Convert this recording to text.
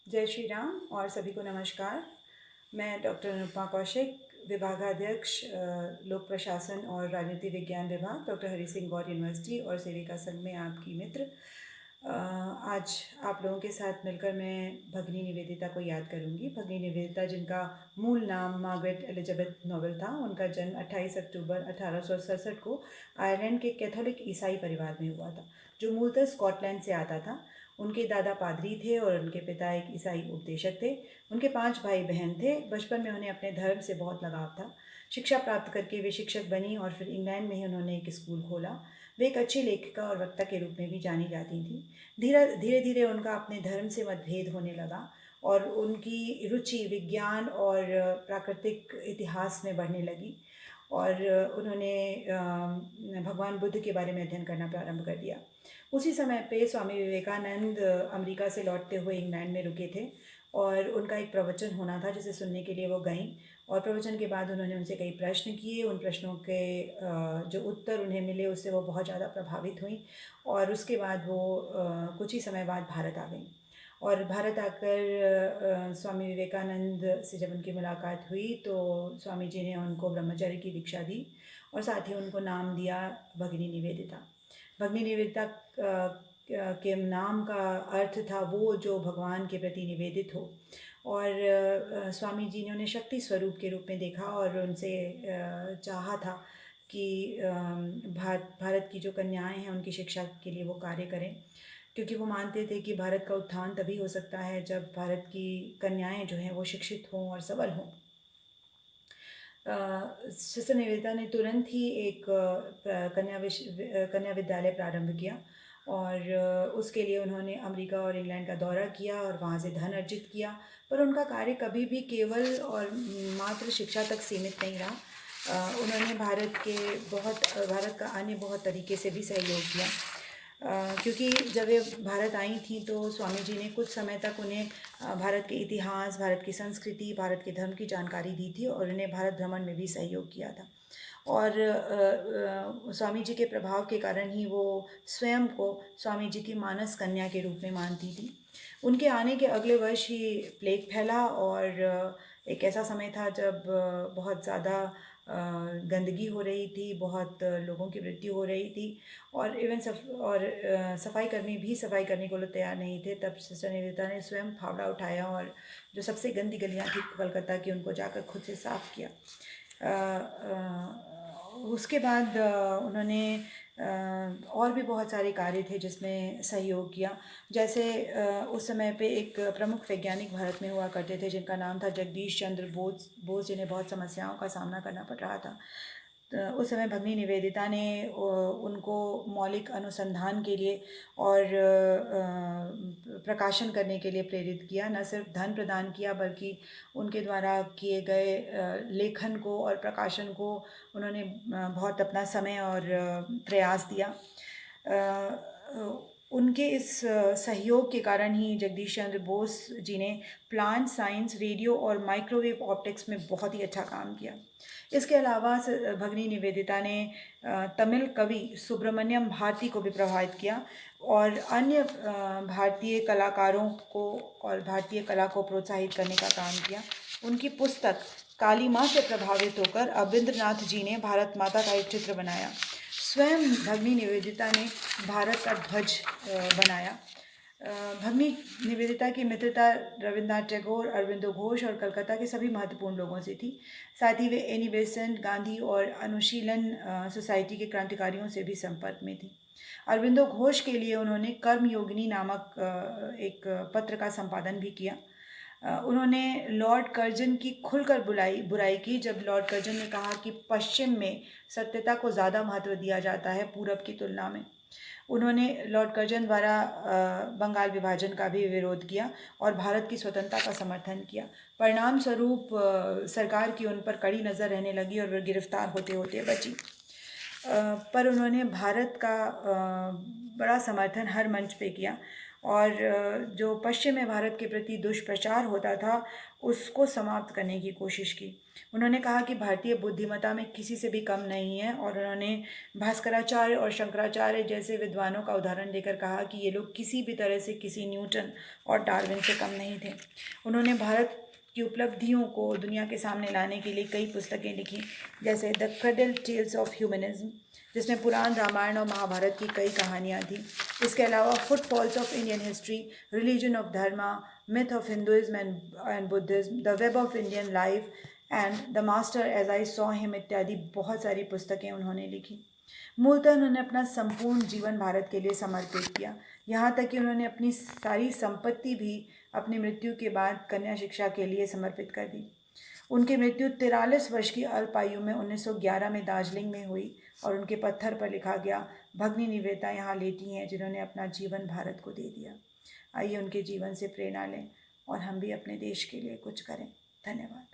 जय श्री राम और सभी को नमस्कार। मैं डॉक्टर अनुपमा कौशिक, विभागाध्यक्ष लोक प्रशासन और राजनीति विज्ञान विभाग, डॉक्टर हरि सिंह गौर यूनिवर्सिटी और सेविका संघ में आपकी मित्र। आज आप लोगों के साथ मिलकर मैं भगिनी निवेदिता को याद करूंगी। भगिनी निवेदिता, जिनका मूल नाम मार्गरेट एलिजाबेथ नोबेल था, उनका जन्म 28 अक्टूबर 1867 को आयरलैंड के कैथोलिक ईसाई परिवार में हुआ था, जो मूलतः स्कॉटलैंड से आता था। उनके दादा पादरी थे और उनके पिता एक ईसाई उपदेशक थे। उनके 5 भाई बहन थे। बचपन में उन्हें अपने धर्म से बहुत लगाव था। शिक्षा प्राप्त करके वे शिक्षक बनी और फिर इंग्लैंड में ही उन्होंने एक स्कूल खोला। वे एक अच्छी लेखिका और वक्ता के रूप में भी जानी जाती थी। धीरे धीरे उनका अपने धर्म से मतभेद होने लगा और उनकी रुचि विज्ञान और प्राकृतिक इतिहास में बढ़ने लगी और उन्होंने भगवान बुद्ध के बारे में अध्ययन करना प्रारंभ कर दिया। उसी समय पे स्वामी विवेकानंद अमेरिका से लौटते हुए इंग्लैंड में रुके थे और उनका एक प्रवचन होना था जिसे सुनने के लिए वो गईं। और प्रवचन के बाद उन्होंने उनसे कई प्रश्न किए। उन प्रश्नों के जो उत्तर उन्हें मिले उससे वो बहुत ज़्यादा प्रभावित हुई और उसके बाद वो कुछ ही समय बाद भारत आ गई। और भारत आकर स्वामी विवेकानंद से जब उनकी मुलाकात हुई तो स्वामी जी ने उनको ब्रह्मचर्य की दीक्षा दी और साथ ही उनको नाम दिया भगिनी निवेदिता। भगिनी निवेदिता के नाम का अर्थ था वो जो भगवान के प्रति निवेदित हो। और स्वामी जी ने उन्हें शक्ति स्वरूप के रूप में देखा और उनसे चाहा था कि भारत की जो कन्याएं हैं उनकी शिक्षा के लिए वो कार्य करें, क्योंकि वो मानते थे कि भारत का उत्थान तभी हो सकता है जब भारत की कन्याएं जो हैं वो शिक्षित हों और सबल हों। सिस्टर निवेदिता ने तुरंत ही एक कन्या विद्यालय प्रारंभ किया और उसके लिए उन्होंने अमेरिका और इंग्लैंड का दौरा किया और वहाँ से धन अर्जित किया। पर उनका कार्य कभी भी केवल और मात्र शिक्षा तक सीमित नहीं रहा। उन्होंने भारत का अन्य बहुत तरीके से भी सहयोग किया, क्योंकि जब वे भारत आई थी तो स्वामी जी ने कुछ समय तक उन्हें भारत के इतिहास, भारत की संस्कृति, भारत के धर्म की जानकारी दी थी और उन्हें भारत भ्रमण में भी सहयोग किया था। और स्वामी जी के प्रभाव के कारण ही वो स्वयं को स्वामी जी की मानस कन्या के रूप में मानती थी। उनके आने के अगले वर्ष ही प्लेग फैला और एक ऐसा समय था जब बहुत ज़्यादा गंदगी हो रही थी, बहुत लोगों की मृत्यु हो रही थी और सफाई कर्मी भी सफाई करने को तैयार नहीं थे। तब सिस्टर निवेदिता ने स्वयं फावड़ा उठाया और जो सबसे गंदी गलियां थी कलकत्ता की उनको जाकर खुद से साफ़ किया। उसके बाद उन्होंने और भी बहुत सारे कार्य थे जिसमें सहयोग किया। जैसे उस समय पे एक प्रमुख वैज्ञानिक भारत में हुआ करते थे जिनका नाम था जगदीश चंद्र बोस, जिन्हें बहुत समस्याओं का सामना करना पड़ रहा था। उस समय भगिनी निवेदिता ने उनको मौलिक अनुसंधान के लिए और प्रकाशन करने के लिए प्रेरित किया। न सिर्फ धन प्रदान किया बल्कि उनके द्वारा किए गए लेखन को और प्रकाशन को उन्होंने बहुत अपना समय और प्रयास दिया। उनके इस सहयोग के कारण ही जगदीश चंद्र बोस जी ने प्लांट साइंस, रेडियो और माइक्रोवेव ऑप्टिक्स में बहुत ही अच्छा काम किया। इसके अलावा भगिनी निवेदिता ने तमिल कवि सुब्रमण्यम भारती को भी प्रभावित किया और अन्य भारतीय कलाकारों को और भारतीय कला को प्रोत्साहित करने का काम किया। उनकी पुस्तक काली माँ से प्रभावित होकर अविंद्रनाथ जी ने भारत माता का एक चित्र बनाया। स्वयं भगिनी निवेदिता ने भारत का ध्वज बनाया। भगिनी निवेदिता की मित्रता रविन्द्रनाथ टैगोर, अरविंदो घोष और कलकत्ता के सभी महत्वपूर्ण लोगों से थी। साथ ही वे एनी बेसेंट, गांधी और अनुशीलन सोसाइटी के क्रांतिकारियों से भी संपर्क में थी। अरविंदो घोष के लिए उन्होंने कर्मयोगिनी नामक एक पत्र का संपादन भी किया। उन्होंने लॉर्ड कर्जन की खुलकर बुराई की जब लॉर्ड कर्जन ने कहा कि पश्चिम में सत्यता को ज़्यादा महत्व दिया जाता है पूरब की तुलना में। उन्होंने लॉर्ड कर्जन द्वारा बंगाल विभाजन का भी विरोध किया और भारत की स्वतंत्रता का समर्थन किया। परिणाम स्वरूप सरकार की उन पर कड़ी नज़र रहने लगी और वे गिरफ्तार होते होते बची। पर उन्होंने भारत का बड़ा समर्थन हर मंच पे किया और जो पश्चिमी भारत के प्रति दुष्प्रचार होता था उसको समाप्त करने की कोशिश की। उन्होंने कहा कि भारतीय बुद्धिमत्ता में किसी से भी कम नहीं है, और उन्होंने भास्कराचार्य और शंकराचार्य जैसे विद्वानों का उदाहरण देकर कहा कि ये लोग किसी भी तरह से किसी न्यूटन और डार्विन से कम नहीं थे। उन्होंने भारत की उपलब्धियों को दुनिया के सामने लाने के लिए कई पुस्तकें लिखी, जैसे द क्रडल टेल्स ऑफ ह्यूमनिज्म, जिसमें पुराण, रामायण और महाभारत की कई कहानियाँ थीं। इसके अलावा footfalls of Indian history, religion of Dharma, myth of Hinduism and Buddhism, the web of Indian life and the master as I saw him इत्यादि बहुत सारी पुस्तकें उन्होंने लिखी। मूलतः उन्होंने अपना संपूर्ण जीवन भारत के लिए समर्पित किया, यहाँ तक कि उन्होंने अपनी सारी संपत्ति भी अपनी मृत्यु के बाद कन्या शिक्षा के लिए समर्पित कर दी। उनकी मृत्यु 43 वर्ष की अल्प आयु में 1911 में दार्जिलिंग में हुई, और उनके पत्थर पर लिखा गया, भगनी निवेदिता यहाँ लेटी हैं जिन्होंने अपना जीवन भारत को दे दिया। आइए उनके जीवन से प्रेरणा लें और हम भी अपने देश के लिए कुछ करें। धन्यवाद।